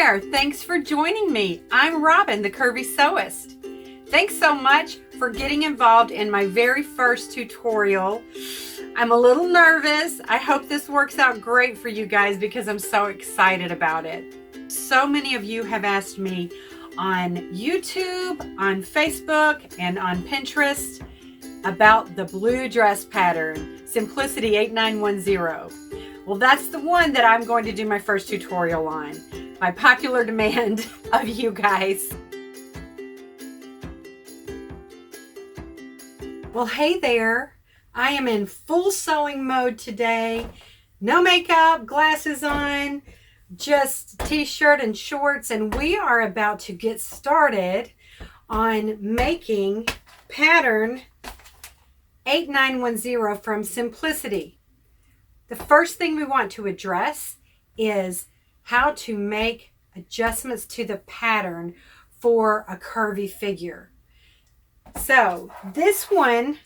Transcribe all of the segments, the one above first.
there, thanks for joining me. I'm Robin, the Curvy Sewist. Thanks so much for getting involved in my very first tutorial. I'm a little nervous. I hope this works out great for you guys because I'm so excited about it. So many of you have asked me on YouTube, on Facebook, and on Pinterest about the blue dress pattern, Simplicity 8910. Well, that's the one that I'm going to do my first tutorial on, by popular demand of you guys. Well, hey there. I am in full sewing mode today. No makeup, glasses on, just t-shirt and shorts, and we are about to get started on making pattern 8910 from Simplicity. The first thing we want to address is how to make adjustments to the pattern for a curvy figure. So this one,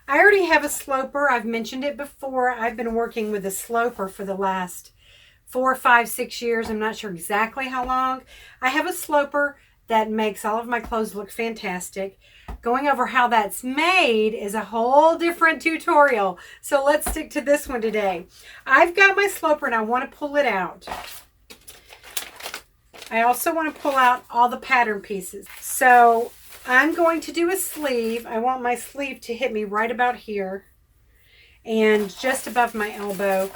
I already have a sloper. I've mentioned it before. I've been working with a sloper for the last 4, 5, 6 years. I'm not sure exactly how long. I have a sloper that makes all of my clothes look fantastic. Going over how that's made is a whole different tutorial. So let's stick to this one today. I've got my sloper and I want to pull it out. I also want to pull out all the pattern pieces. So I'm going to do a sleeve. I want my sleeve to hit me right about here and just above my elbow.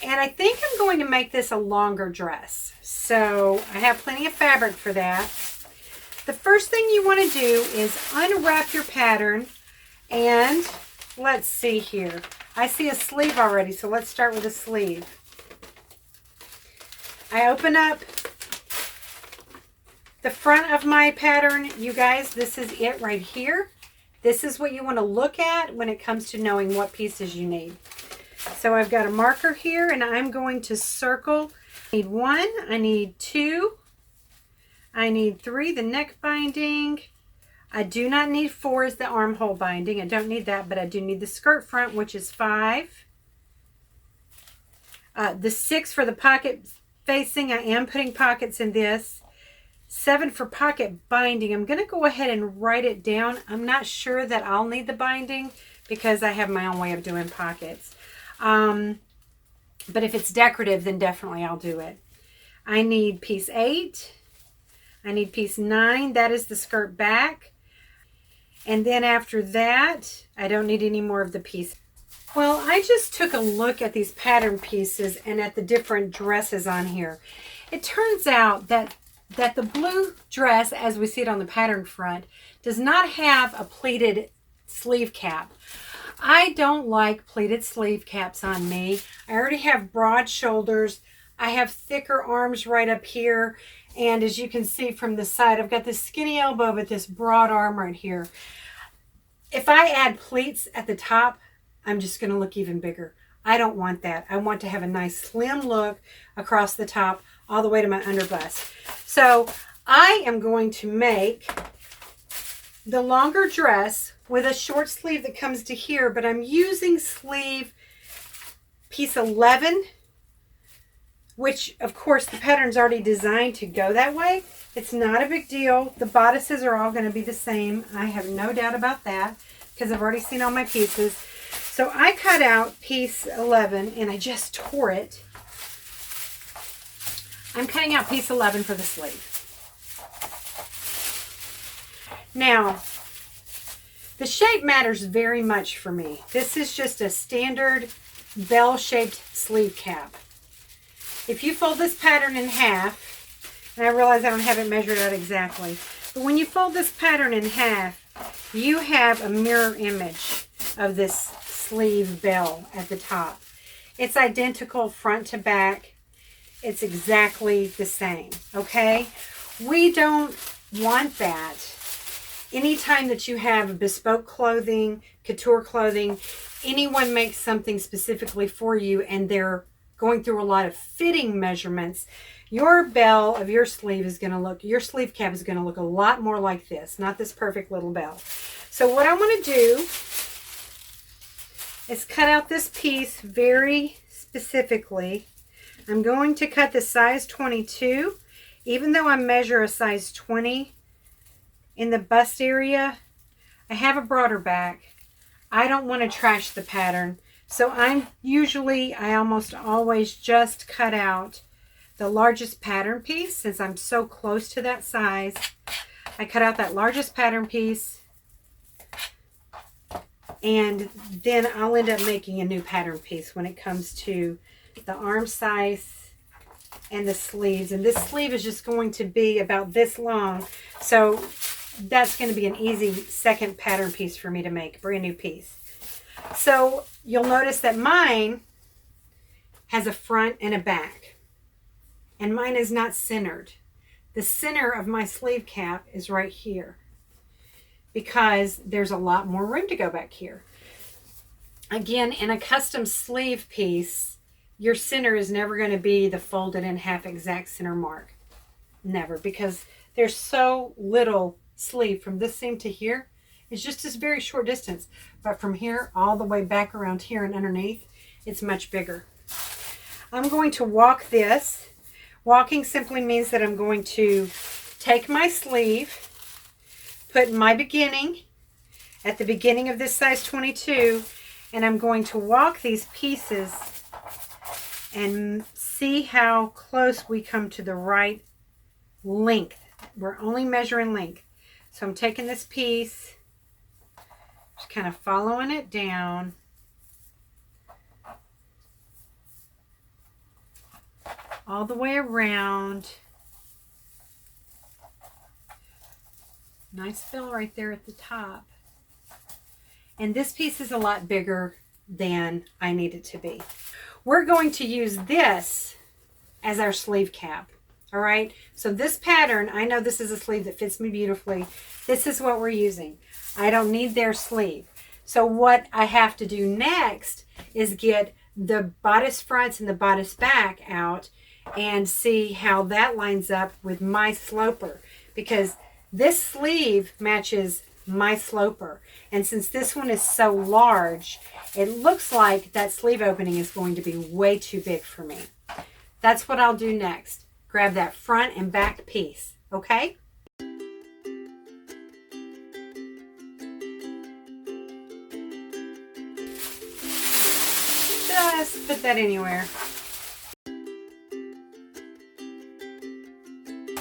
And I think I'm going to make this a longer dress. So I have plenty of fabric for that. The first thing you want to do is unwrap your pattern, and let's see here. I see a sleeve already, so let's start with a sleeve. I open up the front of my pattern. You guys, this is it right here. This is what you want to look at when it comes to knowing what pieces you need. So I've got a marker here, and I'm going to circle. I need 1, I need 2, I need 3, the neck binding. I do not need 4 as the armhole binding. I don't need that, but I do need the skirt front, which is 5. The 6 for the pocket facing. I am putting pockets in this. 7 for pocket binding. I'm going to go ahead and write it down. I'm not sure that I'll need the binding because I have my own way of doing pockets. But if it's decorative, then definitely I'll do it. I need piece 8. I need piece 9. That is the skirt back. And then after that, I don't need any more of the piece. Well, I just took a look at these pattern pieces and at the different dresses on here. It turns out that the blue dress, as we see it on the pattern front, does not have a pleated sleeve cap. I don't like pleated sleeve caps on me. I already have broad shoulders. I have thicker arms right up here. And as you can see from the side, I've got this skinny elbow with this broad arm right here. If I add pleats at the top, I'm just going to look even bigger. I don't want that. I want to have a nice slim look across the top all the way to my underbust. So I am going to make the longer dress with a short sleeve that comes to here, but I'm using sleeve piece 11, which of course the pattern's already designed to go that way. It's not a big deal. The bodices are all going to be the same. I have no doubt about that because I've already seen all my pieces. So I cut out piece 11 and I just tore it. I'm cutting out piece 11 for the sleeve. Now, the shape matters very much for me. This is just a standard bell-shaped sleeve cap. If you fold this pattern in half, and I realize I don't have it measured out exactly, but when you fold this pattern in half, you have a mirror image of this sleeve bell at the top. It's identical front to back. It's exactly the same, okay? We don't want that. Anytime that you have bespoke clothing, couture clothing, anyone makes something specifically for you and they're going through a lot of fitting measurements, your bell of your sleeve is going to look, your sleeve cap is going to look a lot more like this, not this perfect little bell. So what I want to do is cut out this piece very specifically. I'm going to cut the size 22. Even though I measure a size 20 in the bust area, I have a broader back. I don't want to trash the pattern. So I almost always just cut out the largest pattern piece. Since I'm so close to that size, I cut out that largest pattern piece, and then I'll end up making a new pattern piece when it comes to the arm size and the sleeves. And this sleeve is just going to be about this long, so that's going to be an easy second pattern piece for me to make, brand new piece. So you'll notice that mine has a front and a back, and mine is not centered. The center of my sleeve cap is right here because there's a lot more room to go back here. Again, in a custom sleeve piece, your center is never going to be the folded in half exact center mark. Never, because there's so little sleeve from this seam to here. It's just this very short distance. But from here all the way back around here and underneath, it's much bigger. I'm going to walk this. Walking simply means that I'm going to take my sleeve, put my beginning at the beginning of this size 22, and I'm going to walk these pieces and see how close we come to the right length. We're only measuring length. So I'm taking this piece, just kind of following it down. All the way around. Nice fill right there at the top. And this piece is a lot bigger than I need it to be. We're going to use this as our sleeve cap. All right, so this pattern, I know this is a sleeve that fits me beautifully. This is what we're using. I don't need their sleeve. So what I have to do next is get the bodice fronts and the bodice back out and see how that lines up with my sloper, because this sleeve matches my sloper. And since this one is so large, it looks like that sleeve opening is going to be way too big for me. That's what I'll do next. Grab that front and back piece, okay? Just put that anywhere.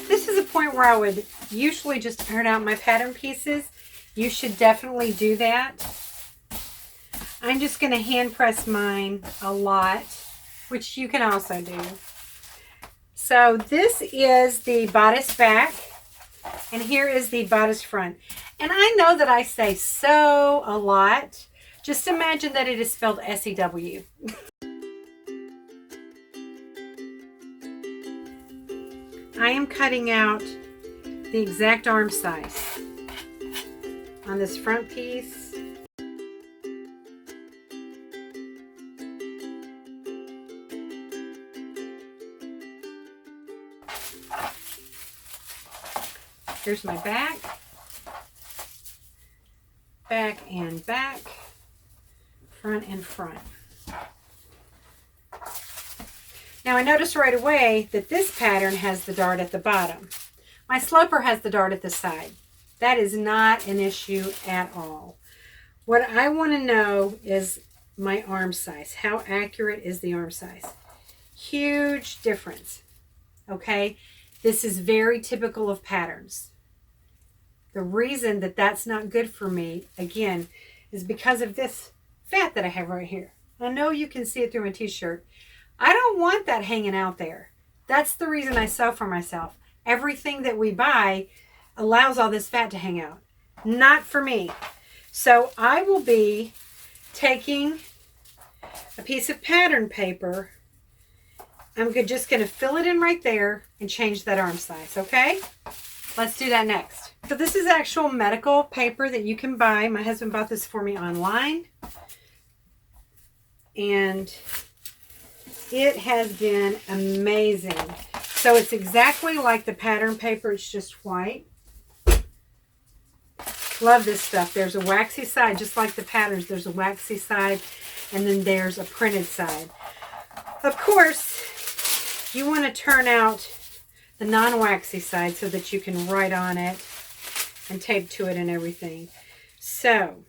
This is a point where I would usually just iron out my pattern pieces. You should definitely do that. I'm just going to hand press mine a lot, which you can also do. So this is the bodice back, and here is the bodice front. And I know that I say "so" a lot. Just imagine that it is spelled S-E-W. I am cutting out the exact arm size on this front piece. Here's my back, back and back, front and front. Now I notice right away that this pattern has the dart at the bottom. My sloper has the dart at the side. That is not an issue at all. What I want to know is my arm size. How accurate is the arm size? Huge difference. Okay, this is very typical of patterns. The reason that that's not good for me, again, is because of this fat that I have right here. I know you can see it through my t-shirt. I don't want that hanging out there. That's the reason I sew for myself. Everything that we buy allows all this fat to hang out. Not for me. So I will be taking a piece of pattern paper. I'm just going to fill it in right there and change that arm size, okay? Let's do that next. So this is actual medical paper that you can buy. My husband bought this for me online. And it has been amazing. So it's exactly like the pattern paper. It's just white. Love this stuff. There's a waxy side, just like the patterns. There's a waxy side, and then there's a printed side. Of course, you want to turn out the non-waxy side so that you can write on it and tape to it and everything. So,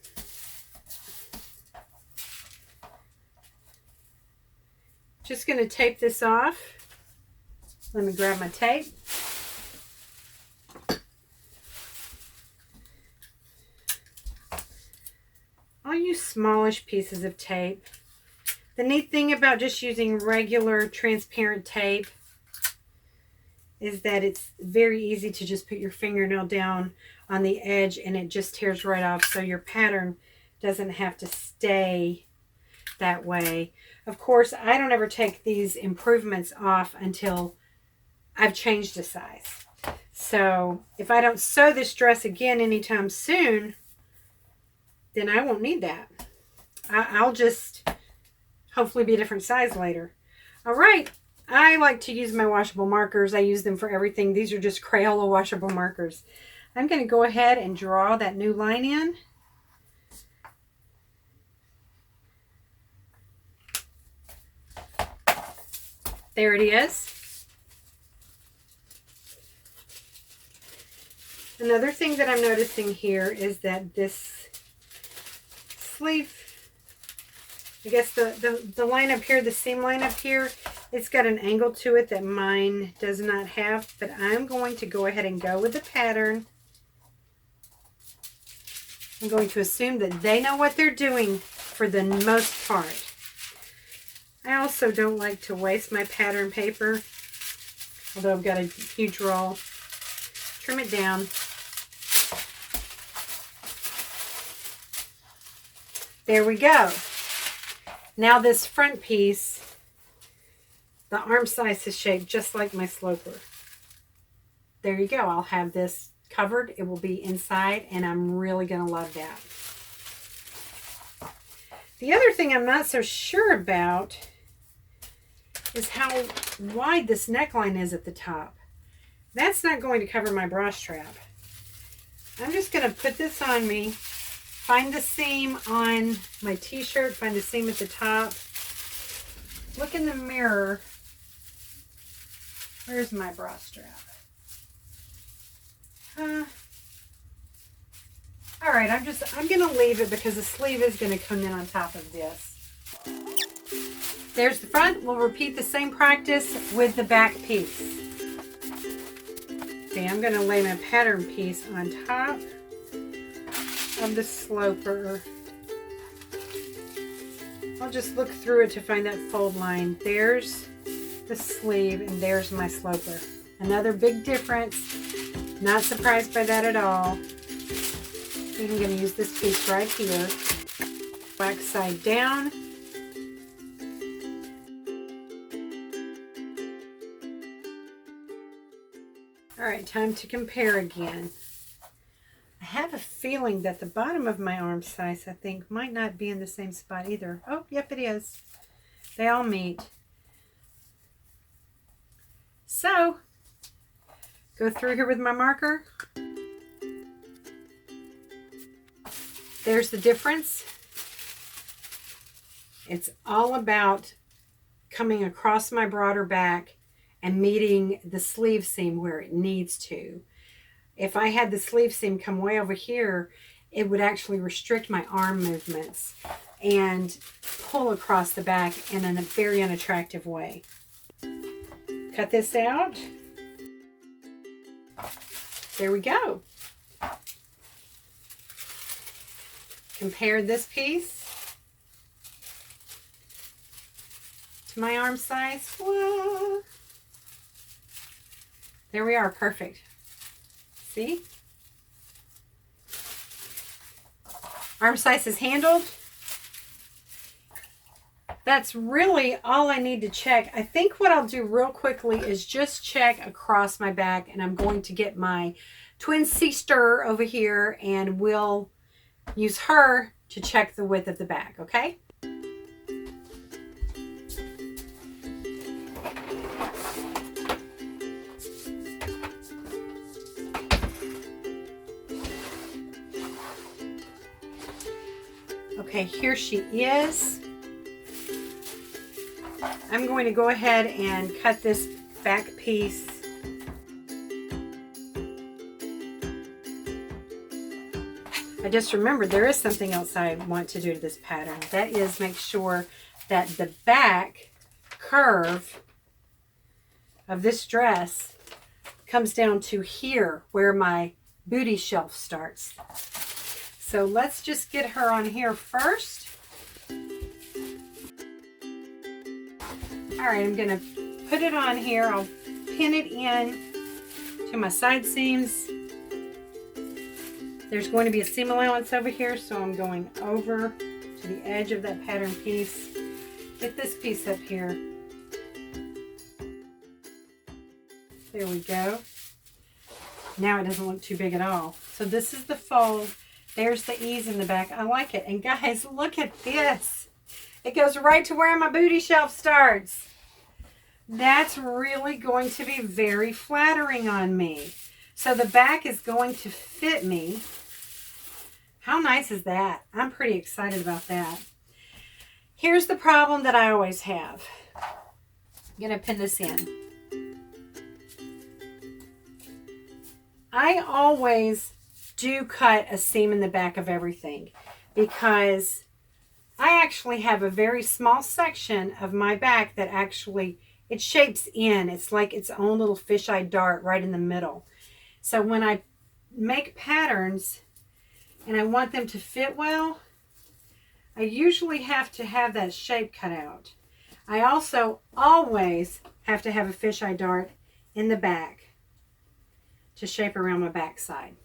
just going to tape this off. Let me grab my tape. I'll use smallish pieces of tape. The neat thing about just using regular transparent tape is that it's very easy to just put your fingernail down on the edge and it just tears right off, so your pattern doesn't have to stay that way. Of course, I don't ever take these improvements off until I've changed a size. So if I don't sew this dress again anytime soon, then I won't need that. I'll just hopefully be a different size later. All right. I like to use my washable markers. I use them for everything. These are just Crayola washable markers. I'm going to go ahead and draw that new line in. There it is. Another thing that I'm noticing here is that this sleeve, I guess the line up here, the seam line up here, it's got an angle to it that mine does not have, but I'm going to go ahead and go with the pattern. I'm going to assume that they know what they're doing for the most part. I also don't like to waste my pattern paper, although I've got a huge roll. Trim it down. There we go. Now this front piece, the arm size is shaped just like my sloper. There you go. I'll have this covered. It will be inside, and I'm really going to love that. The other thing I'm not so sure about is how wide this neckline is at the top. That's not going to cover my bra strap. I'm just going to put this on me, find the seam on my t-shirt, find the seam at the top, look in the mirror. Where's my bra strap? All right, I'm going to leave it because the sleeve is going to come in on top of this. There's the front. We'll repeat the same practice with the back piece. See, I'm going to lay my pattern piece on top of the sloper. I'll just look through it to find that fold line. There's the sleeve and there's my sloper. Another big difference. Not surprised by that at all. I'm going to use this piece right here. Wax side down. All right, time to compare again. I have a feeling that the bottom of my arm size, I think, might not be in the same spot either. Oh, yep, it is. They all meet. So, go through here with my marker. There's the difference. It's all about coming across my broader back and meeting the sleeve seam where it needs to. If I had the sleeve seam come way over here, it would actually restrict my arm movements and pull across the back in a very unattractive way. Cut this out. There we go. Compare this piece to my arm size. Whoa. There we are, perfect. See? Arm size is handled. That's really all I need to check. I think what I'll do real quickly is just check across my back, and I'm going to get my twin sister over here and we'll use her to check the width of the back, okay? Okay, here she is. I'm going to go ahead and cut this back piece I just remembered there is something else I want to do to this pattern. That is make sure that the back curve of this dress comes down to here where my booty shelf starts. So let's just get her on here first. All right, I'm gonna put it on here. I'll pin it in to my side seams. There's going to be a seam allowance over here, so I'm going over to the edge of that pattern piece. Get this piece up here. There we go. Now it doesn't look too big at all. So this is the fold. There's the ease in the back. I like it. And guys, look at this. It goes right to where my booty shelf starts. That's really going to be very flattering on me. So the back is going to fit me. How nice is that? I'm pretty excited about that. Here's the problem that I always have. I'm going to pin this in. I always do cut a seam in the back of everything because I actually have a very small section of my back that actually, it shapes in. It's like its own little fisheye dart right in the middle. So when I make patterns and I want them to fit well, I usually have to have that shape cut out. I also always have to have a fisheye dart in the back to shape around my backside.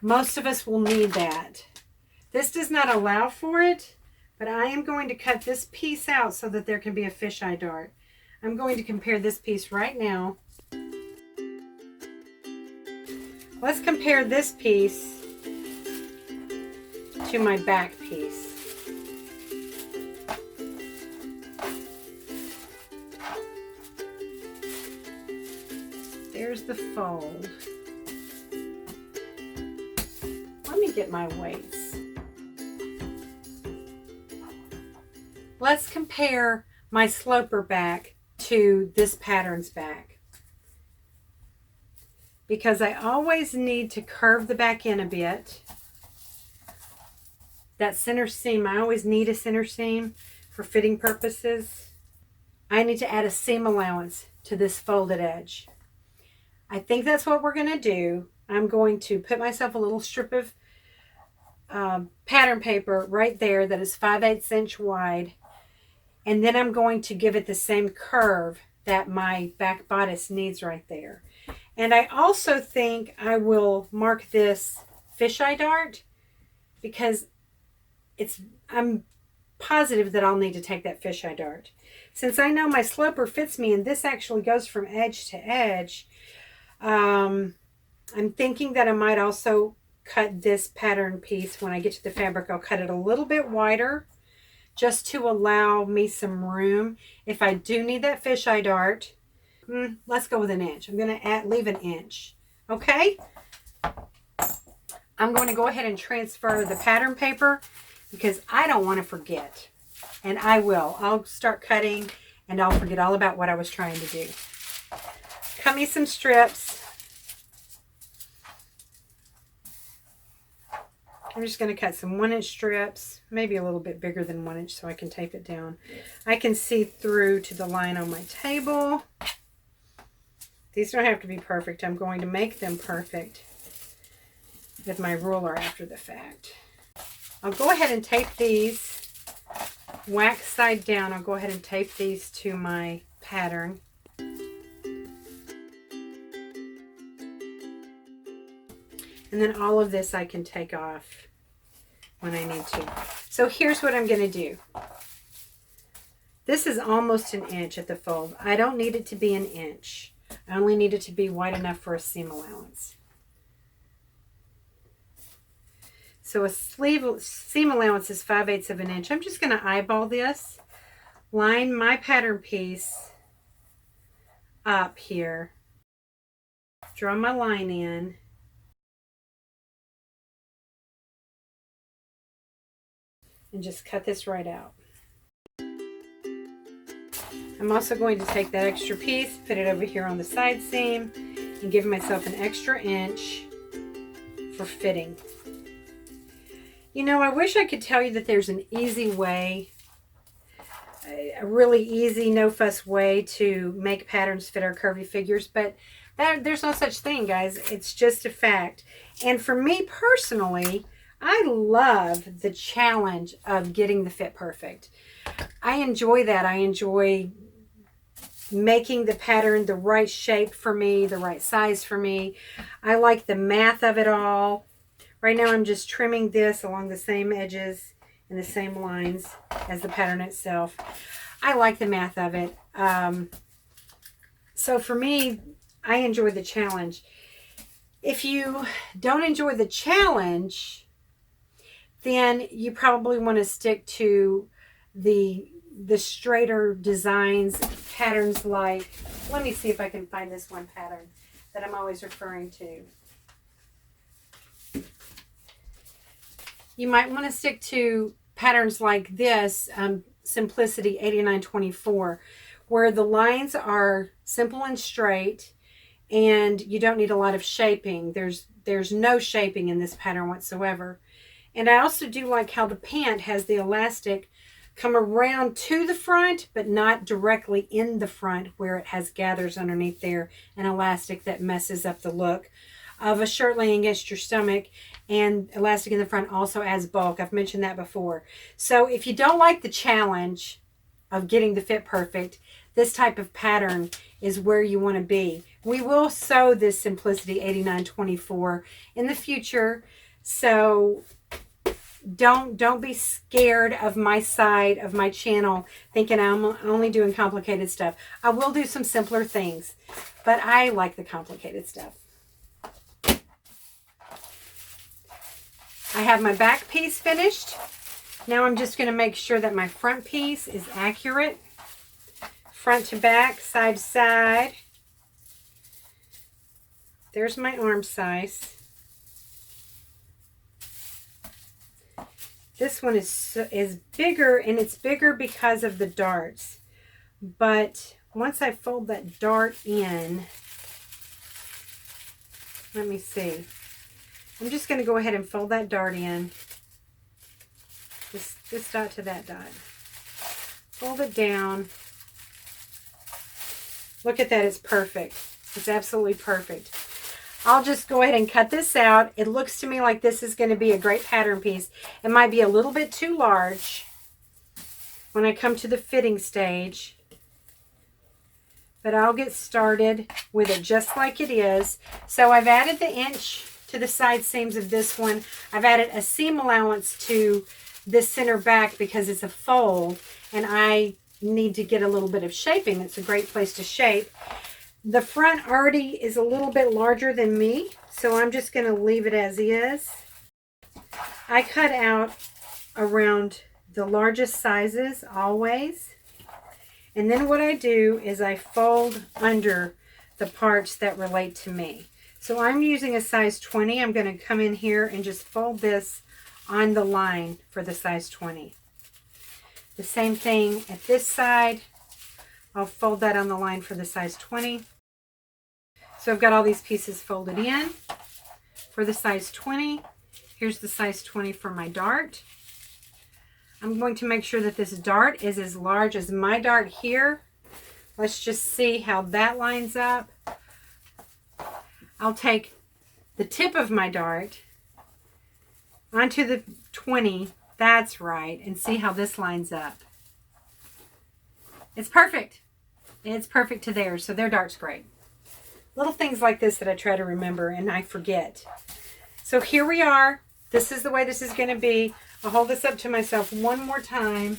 Most of us will need that. This does not allow for it, but I am going to cut this piece out so that there can be a fisheye dart. I'm going to compare this piece right now. Let's compare this piece to my back piece. There's the fold. Let me get my weights. Let's compare my sloper back to this pattern's back. Because I always need to curve the back in a bit. That center seam, I always need a center seam for fitting purposes. I need to add a seam allowance to this folded edge. I think that's what we're going to do. I'm going to put myself a little strip of pattern paper right there that is 5/8 inch wide. And then I'm going to give it the same curve that my back bodice needs right there. And I also think I will mark this fisheye dart because I'm positive that I'll need to take that fisheye dart. Since I know my sloper fits me and this actually goes from edge to edge, I'm thinking that I might also cut this pattern piece when I get to the fabric. I'll cut it a little bit wider just to allow me some room. If I do need that fisheye dart, let's go with an inch. I'm going to leave an inch. Okay? I'm going to go ahead and transfer the pattern paper because I don't want to forget. And I will. I'll start cutting and I'll forget all about what I was trying to do. Cut me some strips. I'm just going to cut some 1-inch strips, maybe a little bit bigger than 1 inch so I can tape it down. I can see through to the line on my table. These don't have to be perfect. I'm going to make them perfect with my ruler after the fact. I'll go ahead and tape these wax side down. I'll go ahead and tape these to my pattern. And then all of this I can take off when I need to. So here's what I'm going to do. This is almost an inch at the fold. I don't need it to be an inch. I only need it to be wide enough for a seam allowance. So a seam allowance is 5/8 of an inch. I'm just going to eyeball this, line my pattern piece up here, draw my line in, and just cut this right out. I'm also going to take that extra piece, put it over here on the side seam, and give myself an extra inch for fitting. You know, I wish I could tell you that there's an easy way, a really easy, no fuss way to make patterns fit our curvy figures, but there's no such thing, guys. It's just a fact. And for me personally, I love the challenge of getting the fit perfect. I enjoy that. I enjoy making the pattern the right shape for me, the right size for me. I like the math of it all. Right now I'm just trimming this along the same edges and the same lines as the pattern itself. I like the math of it. So for me, I enjoy the challenge. If you don't enjoy the challenge, then you probably want to stick to the straighter designs, patterns like, let me see if I can find this one pattern that I'm always referring to. You might want to stick to patterns like this, Simplicity 8924, where the lines are simple and straight and you don't need a lot of shaping. There's no shaping in this pattern whatsoever. And I also do like how the pant has the elastic come around to the front, but not directly in the front where it has gathers underneath there and elastic that messes up the look of a shirt laying against your stomach. And elastic in the front also adds bulk. I've mentioned that before. So if you don't like the challenge of getting the fit perfect, this type of pattern is where you want to be. We will sew this Simplicity 8924 in the future, so don't be scared of my side of my channel thinking I'm only doing complicated stuff. I will do some simpler things, but I like the complicated stuff. I have my back piece finished. Now I'm just going to make sure that my front piece is accurate. Front to back, side to side. There's my arm size. This one is bigger, and it's bigger because of the darts. But once I fold that dart in, let me see. I'm just going to go ahead and fold that dart in. This dot to that dot. Fold it down. Look at that, it's perfect. It's absolutely perfect. I'll just go ahead and cut this out. It looks to me like this is going to be a great pattern piece. It might be a little bit too large when I come to the fitting stage, but I'll get started with it just like it is. So I've added the inch to the side seams of this one. I've added a seam allowance to this center back because it's a fold and I need to get a little bit of shaping. It's a great place to shape. The front already is a little bit larger than me, so I'm just going to leave it as is. I cut out around the largest sizes always, and then what I do is I fold under the parts that relate to me. So I'm using a size 20. I'm going to come in here and just fold this on the line for the size 20. The same thing at this side. I'll fold that on the line for the size 20. So I've got all these pieces folded in for the size 20. Here's the size 20 for my dart. I'm going to make sure that this dart is as large as my dart here. Let's just see how that lines up. I'll take the tip of my dart onto the 20. That's right. And see how this lines up. It's perfect. It's perfect to theirs. So their dart's great. Little things like this that I try to remember and I forget. So here we are. This is the way this is going to be. I'll hold this up to myself one more time.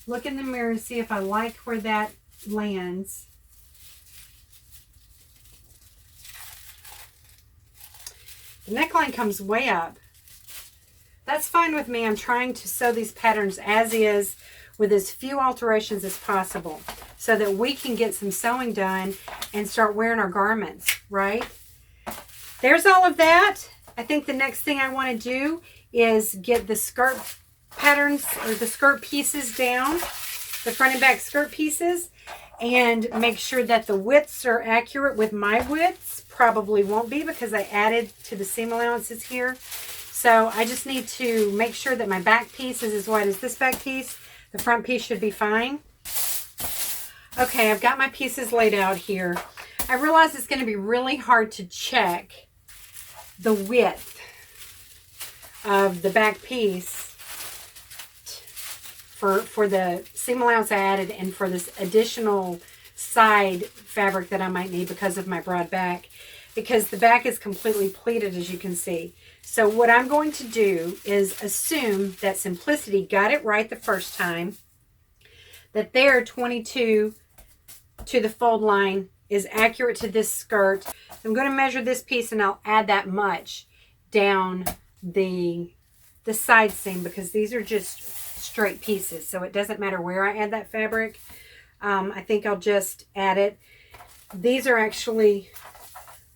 Look in the mirror and see if I like where that lands. The neckline comes way up. That's fine with me. I'm trying to sew these patterns as is with as few alterations as possible so that we can get some sewing done and start wearing our garments, right? There's all of that. I think the next thing I want to do is get the skirt patterns or the skirt pieces down, the front and back skirt pieces. and make sure that the widths are accurate with my widths. Probably won't be because I added to the seam allowances here. So I just need to make sure that my back piece is as wide as this back piece. The front piece should be fine. Okay, I've got my pieces laid out here. I realize it's going to be really hard to check the width of the back piece for the seam allowance I added and for this additional side fabric that I might need because of my broad back, because the back is completely pleated, as you can see. So what I'm going to do is assume that Simplicity got it right the first time, that their 22 to the fold line is accurate to this skirt. I'm going to measure this piece and I'll add that much down the side seam, because these are just straight pieces, so it doesn't matter where I add that fabric. I think I'll just add it. These are actually,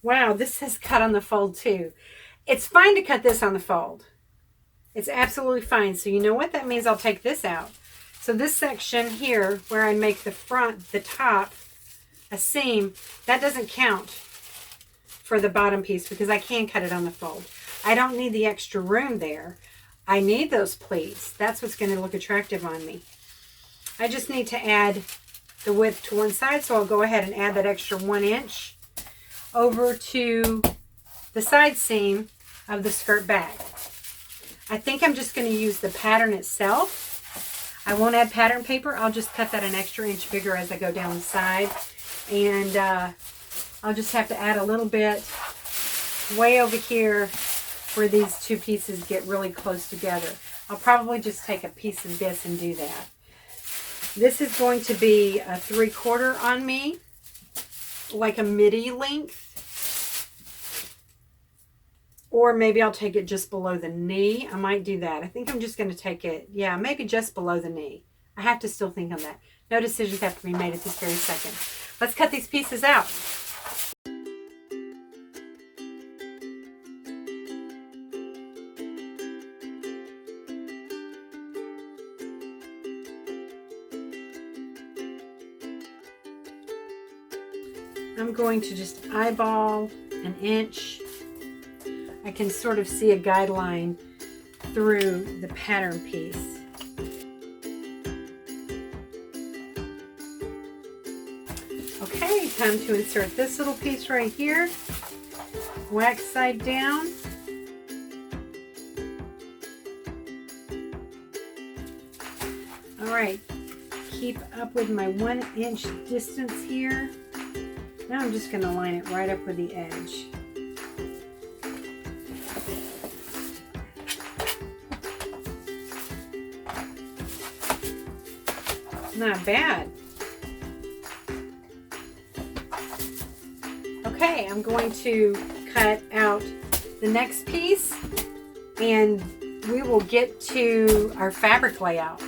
wow, this says cut on the fold too. It's fine to cut this on the fold. It's absolutely fine. So you know what? That means I'll take this out. So this section here where I make the front, the top, a seam, that doesn't count for the bottom piece because I can cut it on the fold. I don't need the extra room there. I need those pleats. That's what's going to look attractive on me. I just need to add the width to one side, so I'll go ahead and add that extra 1 inch over to the side seam of the skirt back. I think I'm just going to use the pattern itself. I won't add pattern paper. I'll just cut that an extra inch bigger as I go down the side. And I'll just have to add a little bit way over here where these two pieces get really close together. I'll probably just take a piece of this and do that. This is going to be a 3/4 on me, like a midi length. Or maybe I'll take it just below the knee. I might do that. I think I'm just going to take it, yeah, maybe just below the knee. I have to still think on that. No decisions have to be made at this very second. Let's cut these pieces out. I'm going to just eyeball 1 inch. I can sort of see a guideline through the pattern piece. Okay, time to insert this little piece right here. Wax side down. All right, keep up with my 1 inch distance here. Now I'm just going to line it right up with the edge. Not bad. Okay, I'm going to cut out the next piece and we will get to our fabric layout.